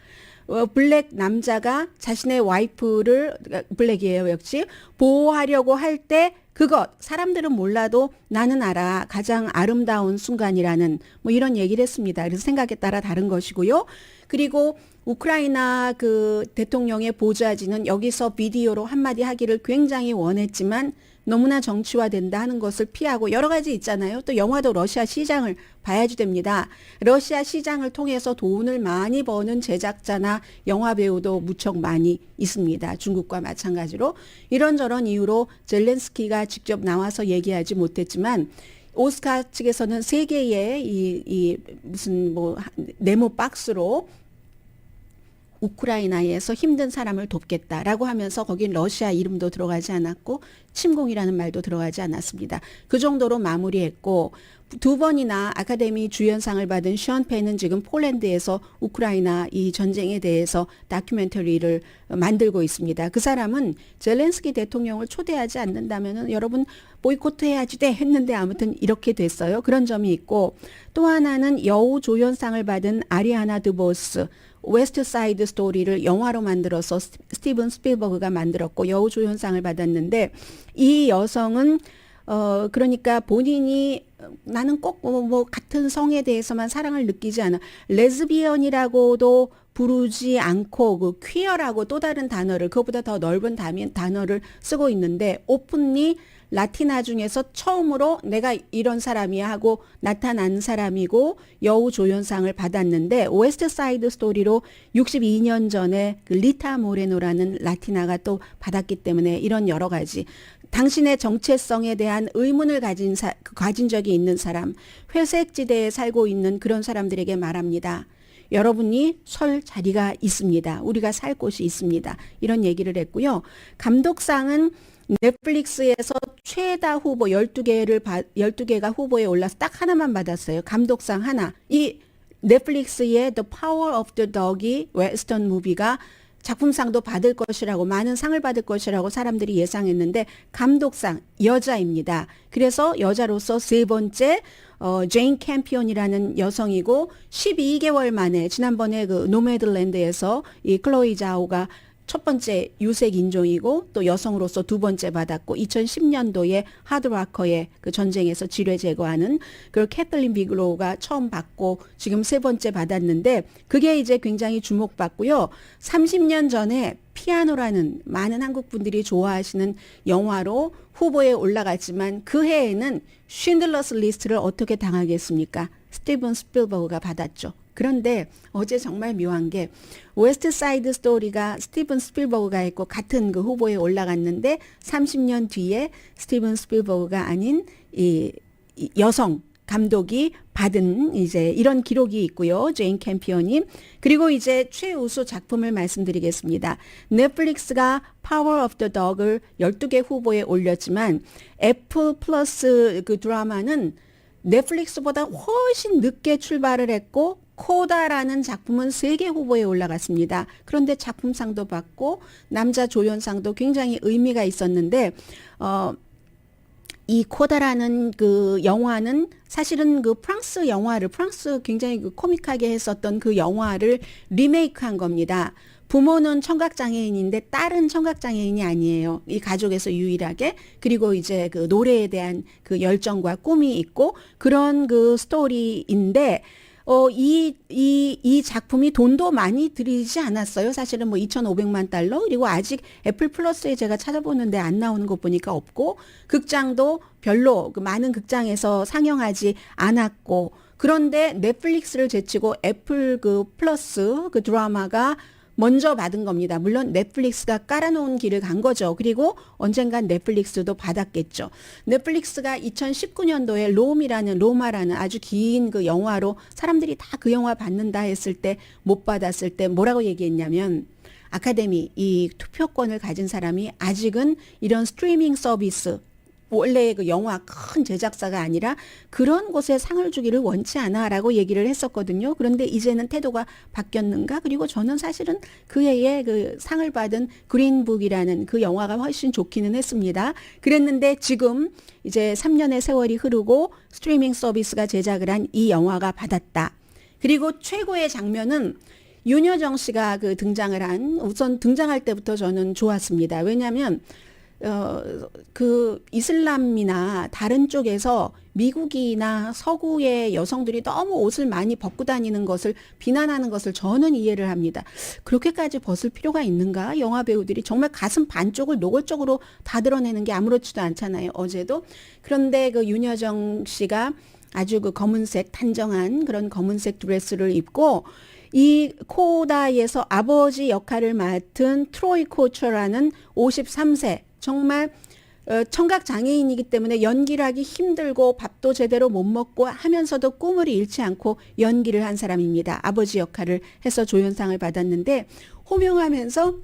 블랙 남자가 자신의 와이프를, 블랙이에요 역시, 보호하려고 할 때 그것, 사람들은 몰라도 나는 알아, 가장 아름다운 순간이라는 뭐 이런 얘기를 했습니다. 그래서 생각에 따라 다른 것이고요. 그리고 우크라이나 그 대통령의 보좌진은 여기서 비디오로 한마디 하기를 굉장히 원했지만 너무나 정치화된다 하는 것을 피하고, 여러 가지 있잖아요. 또 영화도 러시아 시장을 봐야지 됩니다. 러시아 시장을 통해서 돈을 많이 버는 제작자나 영화 배우도 무척 많이 있습니다. 중국과 마찬가지로. 이런저런 이유로 젤렌스키가 직접 나와서 얘기하지 못했지만, 오스카 측에서는 세 개의 이 무슨 뭐 네모 박스로 우크라이나에서 힘든 사람을 돕겠다라고 하면서, 거긴 러시아 이름도 들어가지 않았고 침공이라는 말도 들어가지 않았습니다. 그 정도로 마무리했고, 두 번이나 아카데미 주연상을 받은 션 펜은 지금 폴란드에서 우크라이나 이 전쟁에 대해서 다큐멘터리를 만들고 있습니다. 그 사람은 젤렌스키 대통령을 초대하지 않는다면은 여러분 보이콧해야지 돼 했는데 아무튼 이렇게 됐어요. 그런 점이 있고, 또 하나는 여우 조연상을 받은 아리아나 드보스, 웨스트 사이드 스토리를 영화로 만들어서 스티븐 스필버그가 만들었고 여우 조연상을 받았는데, 이 여성은 그러니까 본인이 나는 꼭 뭐 같은 성에 대해서만 사랑을 느끼지 않아, 레즈비언이라고도 부르지 않고 그 퀴어라고 또 다른 단어를 그것보다 더 넓은 단어를 쓰고 있는데 오픈리 라티나 중에서 처음으로 내가 이런 사람이야 하고 나타난 사람이고 여우 조연상을 받았는데 웨스트 사이드 스토리로 62년 전에 그 리타 모레노라는 라티나가 또 받았기 때문에 이런 여러 가지 당신의 정체성에 대한 의문을 가진 적이 있는 사람, 회색 지대에 살고 있는 그런 사람들에게 말합니다. 여러분이 설 자리가 있습니다. 우리가 살 곳이 있습니다. 이런 얘기를 했고요. 감독상은 넷플릭스에서 최다 후보 12개가 후보에 올라서 딱 하나만 받았어요. 감독상 하나. 이 넷플릭스의 The Power of the Dog이 웨스턴 무비가 작품상도 받을 것이라고 많은 상을 받을 것이라고 사람들이 예상했는데 감독상 여자입니다. 그래서 여자로서 세 번째 제인 캠피온이라는 여성이고 12개월 만에 지난번에 그 노매들랜드에서 이 클로이 자오가 첫 번째 유색 인종이고 또 여성으로서 두 번째 받았고 2010년도에 하드라커의 그 전쟁에서 지뢰 제거하는 그 캐틀린 비글로우가 처음 받고 지금 세 번째 받았는데 그게 이제 굉장히 주목받고요. 30년 전에 피아노라는 많은 한국 분들이 좋아하시는 영화로 후보에 올라갔지만 그 해에는 쉰들러스 리스트를 어떻게 당하겠습니까? 스티븐 스필버그가 받았죠. 그런데 어제 정말 묘한 게 웨스트 사이드 스토리가 스티븐 스필버그가 있고 같은 그 후보에 올라갔는데 30년 뒤에 스티븐 스필버그가 아닌 이 여성 감독이 받은 이제 이런 기록이 있고요. 제인 캠피언님. 그리고 이제 최우수 작품을 말씀드리겠습니다. 넷플릭스가 Power of the Dog을 12개 후보에 올렸지만 애플 플러스 그 드라마는 넷플릭스보다 훨씬 늦게 출발을 했고 코다라는 작품은 3개 후보에 올라갔습니다. 그런데 작품상도 받고 남자 조연상도 굉장히 의미가 있었는데 이 코다라는 그 영화는 사실은 그 프랑스 굉장히 그 코믹하게 했었던 그 영화를 리메이크한 겁니다. 부모는 청각장애인인데 딸은 청각장애인이 아니에요. 이 가족에서 유일하게. 그리고 이제 그 노래에 대한 그 열정과 꿈이 있고 그런 그 스토리인데 이 작품이 돈도 많이 들이지 않았어요. 사실은 뭐 2,500만 달러. 그리고 아직 애플 플러스에 제가 찾아보는데 안 나오는 거 보니까 없고 극장도 별로 그 많은 극장에서 상영하지 않았고 그런데 넷플릭스를 제치고 애플 그 플러스 그 드라마가 먼저 받은 겁니다. 물론 넷플릭스가 깔아놓은 길을 간 거죠. 그리고 언젠간 넷플릭스도 받았겠죠. 넷플릭스가 2019년도에 로마라는 아주 긴 그 영화로 사람들이 다 그 영화 받는다 했을 때 못 받았을 때 뭐라고 얘기했냐면 아카데미 이 투표권을 가진 사람이 아직은 이런 스트리밍 서비스 원래 그 영화 큰 제작사가 아니라 그런 곳에 상을 주기를 원치 않아라고 얘기를 했었거든요. 그런데 이제는 태도가 바뀌었는가? 그리고 저는 사실은 그 해에 그 상을 받은 그린북이라는 그 영화가 훨씬 좋기는 했습니다. 그랬는데 지금 이제 3년의 세월이 흐르고 스트리밍 서비스가 제작을 한 이 영화가 받았다. 그리고 최고의 장면은 윤여정 씨가 그 우선 등장할 때부터 저는 좋았습니다. 왜냐하면 그 이슬람이나 다른 쪽에서 미국이나 서구의 여성들이 너무 옷을 많이 벗고 다니는 것을 비난하는 것을 저는 이해를 합니다. 그렇게까지 벗을 필요가 있는가? 영화 배우들이 정말 가슴 반쪽을 노골적으로 다 드러내는 게 아무렇지도 않잖아요. 어제도. 그런데 그 윤여정 씨가 아주 그 검은색 단정한 그런 검은색 드레스를 입고 이 코다에서 아버지 역할을 맡은 트로이 코처라는 53세 정말 청각 장애인이기 때문에 연기를 하기 힘들고 밥도 제대로 못 먹고 하면서도 꿈을 잃지 않고 연기를 한 사람입니다. 아버지 역할을 해서 조연상을 받았는데 호명하면서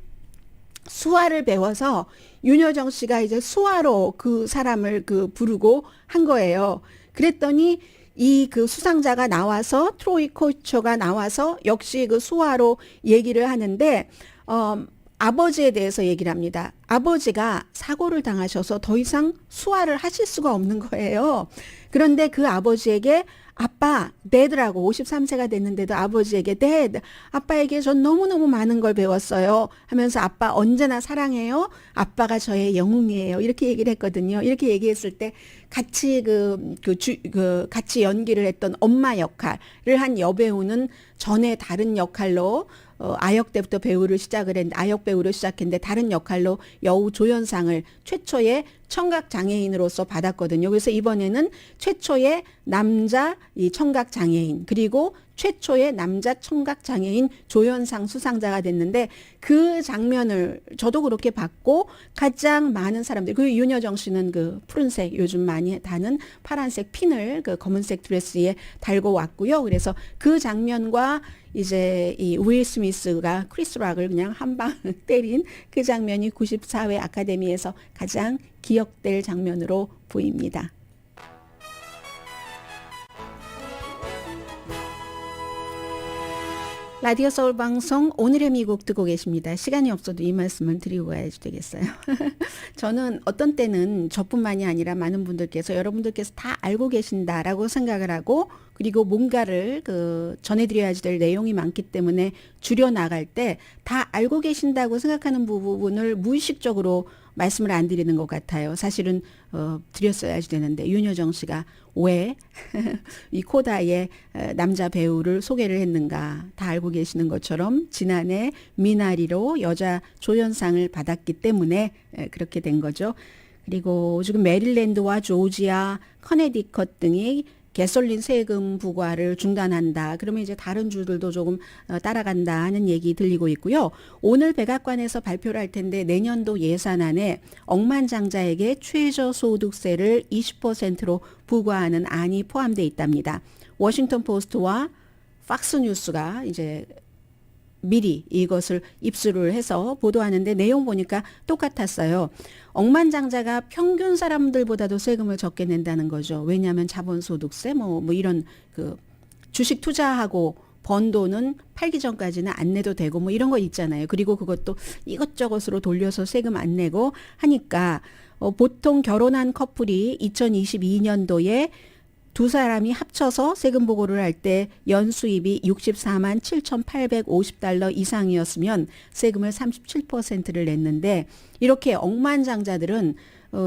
수화를 배워서 윤여정 씨가 이제 수화로 그 사람을 그 부르고 한 거예요. 그랬더니 이 그 수상자가 나와서 트로이 코처가 나와서 역시 그 수화로 얘기를 하는데 아버지에 대해서 얘기를 합니다. 아버지가 사고를 당하셔서 더 이상 수화를 하실 수가 없는 거예요. 그런데 그 아버지에게 아빠, 데드라고 53세가 됐는데도 아버지에게 데드, 아빠에게 전 너무너무 많은 걸 배웠어요. 하면서 아빠 언제나 사랑해요. 아빠가 저의 영웅이에요. 이렇게 얘기를 했거든요. 이렇게 얘기했을 때 같이 같이 연기를 했던 엄마 역할을 한 여배우는 전에 다른 역할로 아역 때부터 배우를 시작을 했는데 아역 배우를 시작했는데 다른 역할로 여우 조연상을 최초의 청각 장애인으로서 받았거든요. 그래서 이번에는 최초의 남자 이 청각 장애인 그리고 최초의 남자 청각 장애인 조연상 수상자가 됐는데 그 장면을 저도 그렇게 봤고 가장 많은 사람들 그 윤여정 씨는 그 푸른색 요즘 많이 다는 파란색 핀을 그 검은색 드레스에 달고 왔고요. 그래서 그 장면과 이제 이 윌 스미스가 크리스 락을 그냥 한 방 때린 그 장면이 94회 아카데미에서 가장 기억될 장면으로 보입니다. 라디오 서울 방송 오늘의 미국 듣고 계십니다. 시간이 없어도 이 말씀을 드리고 가야지 되겠어요. 저는 어떤 때는 저뿐만이 아니라 많은 분들께서 여러분들께서 다 알고 계신다라고 생각을 하고 그리고 뭔가를 전해드려야지 될 내용이 많기 때문에 줄여 나갈 때 다 알고 계신다고 생각하는 부분을 무의식적으로 말씀을 안 드리는 것 같아요. 사실은 드렸어야지 되는데 윤여정 씨가 왜 이 코다의 남자 배우를 소개를 했는가 다 알고 계시는 것처럼 지난해 미나리로 여자 조연상을 받았기 때문에 그렇게 된 거죠. 그리고 지금 메릴랜드와 조지아, 커네디컷 등이 개솔린 세금 부과를 중단한다. 그러면 이제 다른 주들도 조금 따라간다 하는 얘기 들리고 있고요. 오늘 백악관에서 발표를 할 텐데 내년도 예산안에 억만장자에게 최저소득세를 20%로 부과하는 안이 포함되어 있답니다. 워싱턴 포스트와 팍스뉴스가 이제 미리 이것을 입수를 해서 보도하는데 내용 보니까 똑같았어요. 억만장자가 평균 사람들보다도 세금을 적게 낸다는 거죠. 왜냐하면 자본소득세 뭐 이런 그 주식 투자하고 번 돈은 팔기 전까지는 안 내도 되고 뭐 이런 거 있잖아요. 그리고 그것도 이것저것으로 돌려서 세금 안 내고 하니까 보통 결혼한 커플이 2022년도에 두 사람이 합쳐서 세금 보고를 할 때 연수입이 64만 7,850달러 이상이었으면 세금을 37%를 냈는데 이렇게 억만장자들은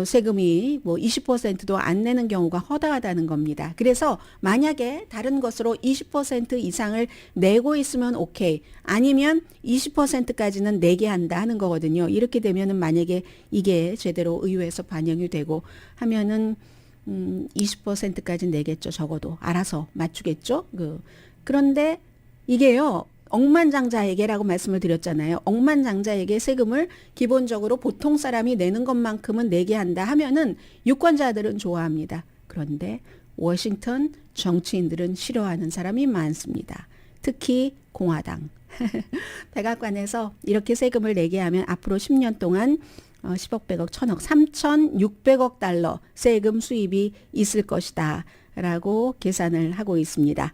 세금이 뭐 20%도 안 내는 경우가 허다하다는 겁니다. 그래서 만약에 다른 것으로 20% 이상을 내고 있으면 오케이. 아니면 20%까지는 내게 한다 하는 거거든요. 이렇게 되면은 만약에 이게 제대로 의회에서 반영이 되고 하면은 20%까지 내겠죠. 적어도 알아서 맞추겠죠. 그런데 이게요. 억만장자에게라고 말씀을 드렸잖아요. 억만장자에게 세금을 기본적으로 보통 사람이 내는 것만큼은 내게 한다 하면은 유권자들은 좋아합니다. 그런데 워싱턴 정치인들은 싫어하는 사람이 많습니다. 특히 공화당. 백악관에서 이렇게 세금을 내게 하면 앞으로 10년 동안 10억, 100억, 1000억, 3,600억 달러 세금 수입이 있을 것이다 라고 계산을 하고 있습니다.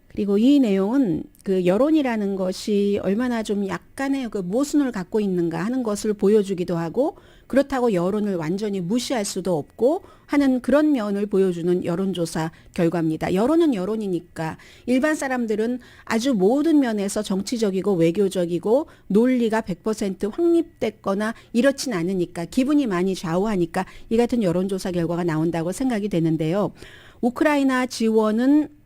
그리고 이 내용은 그 여론이라는 것이 얼마나 좀 약간의 그 모순을 갖고 있는가 하는 것을 보여주기도 하고 그렇다고 여론을 완전히 무시할 수도 없고 하는 그런 면을 보여주는 여론조사 결과입니다. 여론은 여론이니까 일반 사람들은 아주 모든 면에서 정치적이고 외교적이고 논리가 100% 확립됐거나 이렇진 않으니까 기분이 많이 좌우하니까 이 같은 여론조사 결과가 나온다고 생각이 되는데요. 우크라이나 지원은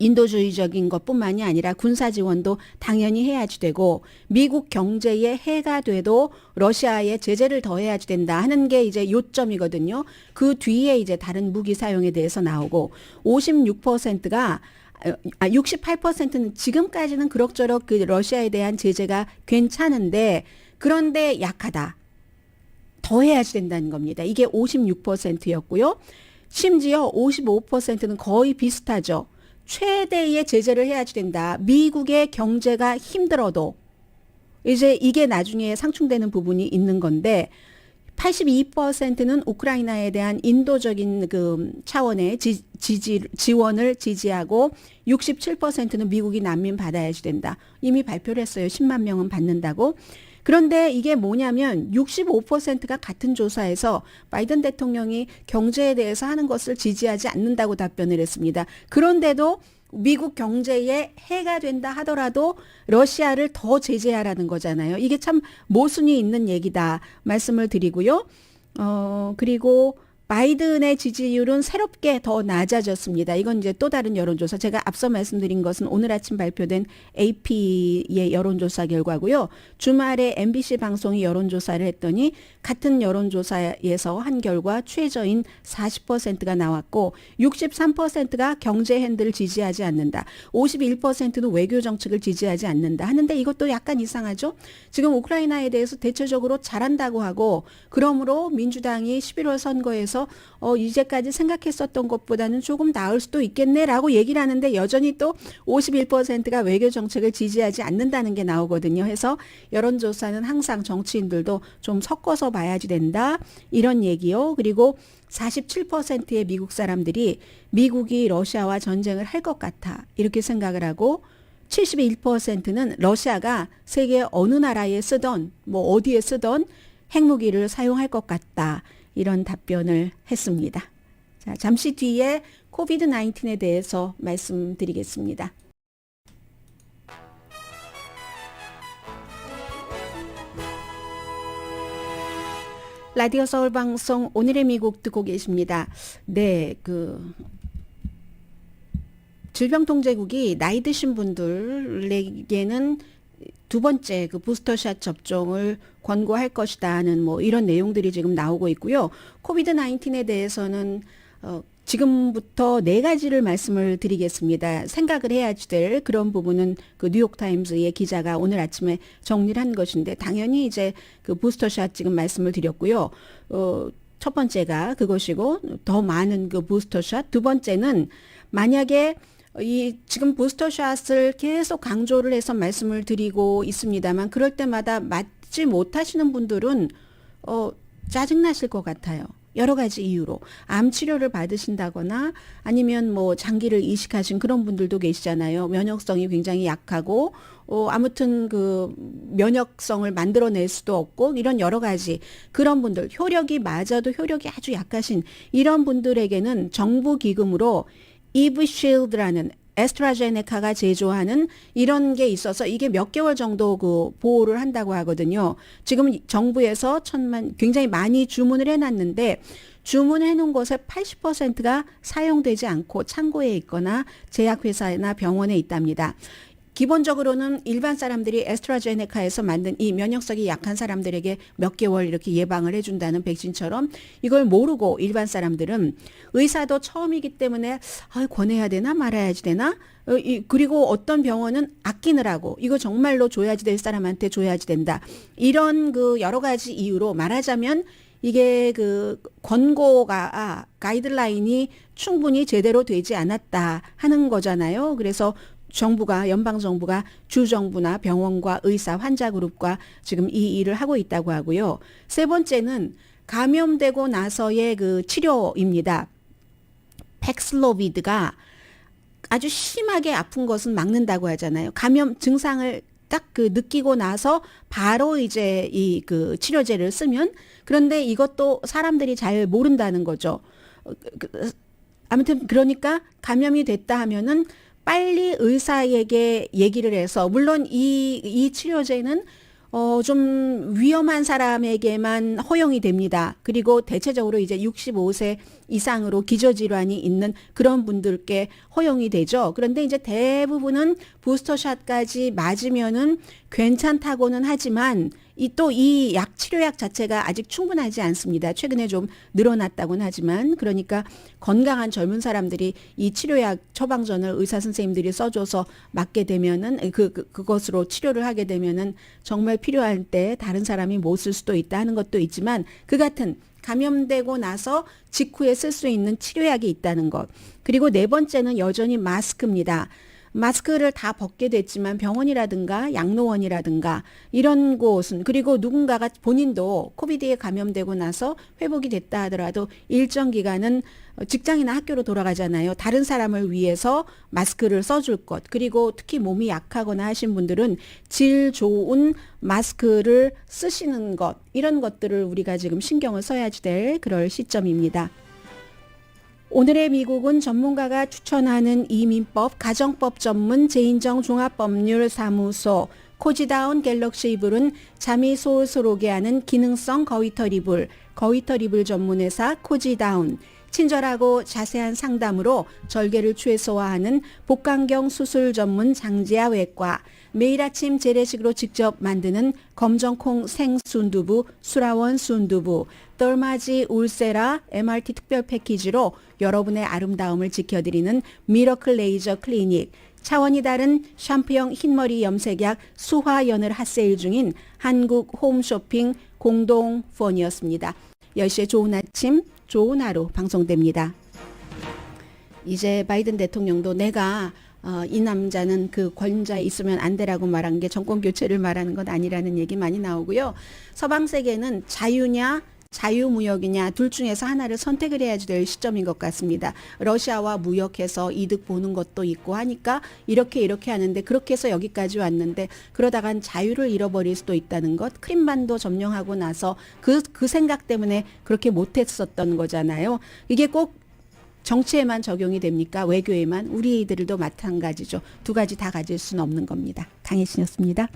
인도주의적인 것뿐만이 아니라 군사 지원도 당연히 해야지 되고 미국 경제에 해가 돼도 러시아에 제재를 더해야지 된다 하는 게 이제 요점이거든요. 그 뒤에 이제 다른 무기 사용에 대해서 나오고 56%가 68%는 지금까지는 그럭저럭 그 러시아에 대한 제재가 괜찮은데 그런데 약하다. 더 해야지 된다는 겁니다. 이게 56%였고요. 심지어 55%는 거의 비슷하죠. 최대의 제재를 해야지 된다. 미국의 경제가 힘들어도 이제 이게 나중에 상충되는 부분이 있는 건데 82%는 우크라이나에 대한 인도적인 그 차원의 지원을 지지하고 67%는 미국이 난민 받아야지 된다. 이미 발표를 했어요. 10만 명은 받는다고. 그런데 이게 뭐냐면 65%가 같은 조사에서 바이든 대통령이 경제에 대해서 하는 것을 지지하지 않는다고 답변을 했습니다. 그런데도 미국 경제에 해가 된다 하더라도 러시아를 더 제재하라는 거잖아요. 이게 참 모순이 있는 얘기다 말씀을 드리고요. 그리고 바이든의 지지율은 새롭게 더 낮아졌습니다. 이건 이제 또 다른 여론조사. 제가 앞서 말씀드린 것은 오늘 아침 발표된 AP의 여론조사 결과고요. 주말에 MBC 방송이 여론조사를 했더니 같은 여론조사에서 한 결과 최저인 40%가 나왔고 63%가 경제 핸들을 지지하지 않는다. 51%는 외교 정책을 지지하지 않는다 하는데 이것도 약간 이상하죠. 지금 우크라이나에 대해서 대체적으로 잘한다고 하고 그러므로 민주당이 11월 선거에서 이제까지 생각했었던 것보다는 조금 나을 수도 있겠네라고 얘기를 하는데 여전히 또 51%가 외교 정책을 지지하지 않는다는 게 나오거든요. 해서 여론조사는 항상 정치인들도 좀 섞어서 봐야지 된다. 이런 얘기요. 그리고 47%의 미국 사람들이 미국이 러시아와 전쟁을 할 것 같아. 이렇게 생각을 하고 71%는 러시아가 세계 어느 나라에 쓰던 뭐 어디에 쓰던 핵무기를 사용할 것 같다. 이런 답변을 했습니다. 자, 잠시 뒤에 코비드 19에 대해서 말씀드리겠습니다. 라디오 서울 방송 오늘의 미국 듣고 계십니다. 네, 질병통제국이 나이 드신 분들에게는 두 번째 부스터샷 접종을 권고할 것이다 하는 뭐 이런 내용들이 지금 나오고 있고요. 코비드 19에 대해서는 지금부터 네 가지를 말씀을 드리겠습니다. 생각을 해야지 될 그런 부분은 뉴욕타임즈의 기자가 오늘 아침에 정리를 한 것인데 당연히 이제 부스터샷 지금 말씀을 드렸고요. 첫 번째가 그것이고 더 많은 부스터샷. 두 번째는 만약에 지금 부스터샷을 계속 강조를 해서 말씀을 드리고 있습니다만 그럴 때마다 맞지 못하시는 분들은 짜증나실 것 같아요. 여러 가지 이유로 암 치료를 받으신다거나 아니면 뭐 장기를 이식하신 그런 분들도 계시잖아요. 면역성이 굉장히 약하고 아무튼 면역성을 만들어낼 수도 없고 이런 여러 가지 그런 분들 효력이 맞아도 효력이 아주 약하신 이런 분들에게는 정부 기금으로 이브쉴드라는 에스트라제네카가 제조하는 이런 게 있어서 이게 몇 개월 정도 보호를 한다고 하거든요. 지금 정부에서 굉장히 많이 주문을 해놨는데 주문해 놓은 것의 80%가 사용되지 않고 창고에 있거나 제약회사나 병원에 있답니다. 기본적으로는 일반 사람들이 에스트라제네카에서 만든 이 면역성이 약한 사람들에게 몇 개월 이렇게 예방을 해준다는 백신처럼 이걸 모르고 일반 사람들은 의사도 처음이기 때문에 권해야 되나 말아야지 되나 그리고 어떤 병원은 아끼느라고 이거 정말로 줘야지 될 사람한테 줘야지 된다. 이런 여러 가지 이유로 말하자면 이게 권고가 가이드라인이 충분히 제대로 되지 않았다 하는 거잖아요. 그래서 연방정부가 주정부나 병원과 의사, 환자그룹과 지금 이 일을 하고 있다고 하고요. 세 번째는 감염되고 나서의 치료입니다. 팩슬로비드가 아주 심하게 아픈 것은 막는다고 하잖아요. 감염 증상을 딱 느끼고 나서 바로 이제 이 치료제를 쓰면 그런데 이것도 사람들이 잘 모른다는 거죠. 아무튼 그러니까 감염이 됐다 하면은 빨리 의사에게 얘기를 해서 물론 이 치료제는 좀 위험한 사람에게만 허용이 됩니다. 그리고 대체적으로 이제 65세 이상으로 기저질환이 있는 그런 분들께 허용이 되죠. 그런데 이제 대부분은 부스터샷까지 맞으면은 괜찮다고는 하지만 이 치료약 자체가 아직 충분하지 않습니다. 최근에 좀 늘어났다고는 하지만 그러니까 건강한 젊은 사람들이 이 치료약 처방전을 의사 선생님들이 써줘서 맞게 되면은 그것으로 치료를 하게 되면은 정말 필요할 때 다른 사람이 못 쓸 수도 있다 하는 것도 있지만 그 같은 감염되고 나서 직후에 쓸 수 있는 치료약이 있다는 것. 그리고 네 번째는 여전히 마스크입니다. 마스크를 다 벗게 됐지만 병원이라든가 양로원이라든가 이런 곳은 그리고 누군가가 본인도 코비드에 감염되고 나서 회복이 됐다 하더라도 일정 기간은 직장이나 학교로 돌아가잖아요. 다른 사람을 위해서 마스크를 써줄 것 그리고 특히 몸이 약하거나 하신 분들은 질 좋은 마스크를 쓰시는 것 이런 것들을 우리가 지금 신경을 써야지 될 그럴 시점입니다. 오늘의 미국은 전문가가 추천하는 이민법, 가정법 전문 제인정 종합법률 사무소 코지다운 갤럭시 이불은 잠이 솔솔 오게 하는 기능성 거위털 이불, 거위털 이불 전문회사 코지다운, 친절하고 자세한 상담으로 절개를 최소화하는 복강경 수술 전문 장지아 외과, 매일 아침 재래식으로 직접 만드는 검정콩 생순두부 수라원 순두부, 떨마지 울세라 MRT 특별 패키지로 여러분의 아름다움을 지켜드리는 미러클 레이저 클리닉, 차원이 다른 샴푸형 흰머리 염색약 수화연을 핫세일 중인 한국 홈쇼핑 공동 후원이었습니다. 10시에 좋은 아침, 좋은 하루 방송됩니다. 이제 바이든 대통령도 내가 이 남자는 그 권좌에 있으면 안 되라고 말한 게 정권 교체를 말하는 건 아니라는 얘기 많이 나오고요. 서방 세계는 자유냐 자유무역이냐 둘 중에서 하나를 선택을 해야지 될 시점인 것 같습니다. 러시아와 무역해서 이득 보는 것도 있고 하니까 이렇게 하는데 그렇게 해서 여기까지 왔는데 그러다간 자유를 잃어버릴 수도 있다는 것. 크림반도 점령하고 나서 그 생각 때문에 그렇게 못했었던 거잖아요. 이게 꼭 정치에만 적용이 됩니까? 외교에만? 우리들도 마찬가지죠. 두 가지 다 가질 수는 없는 겁니다. 강혜신이었습니다.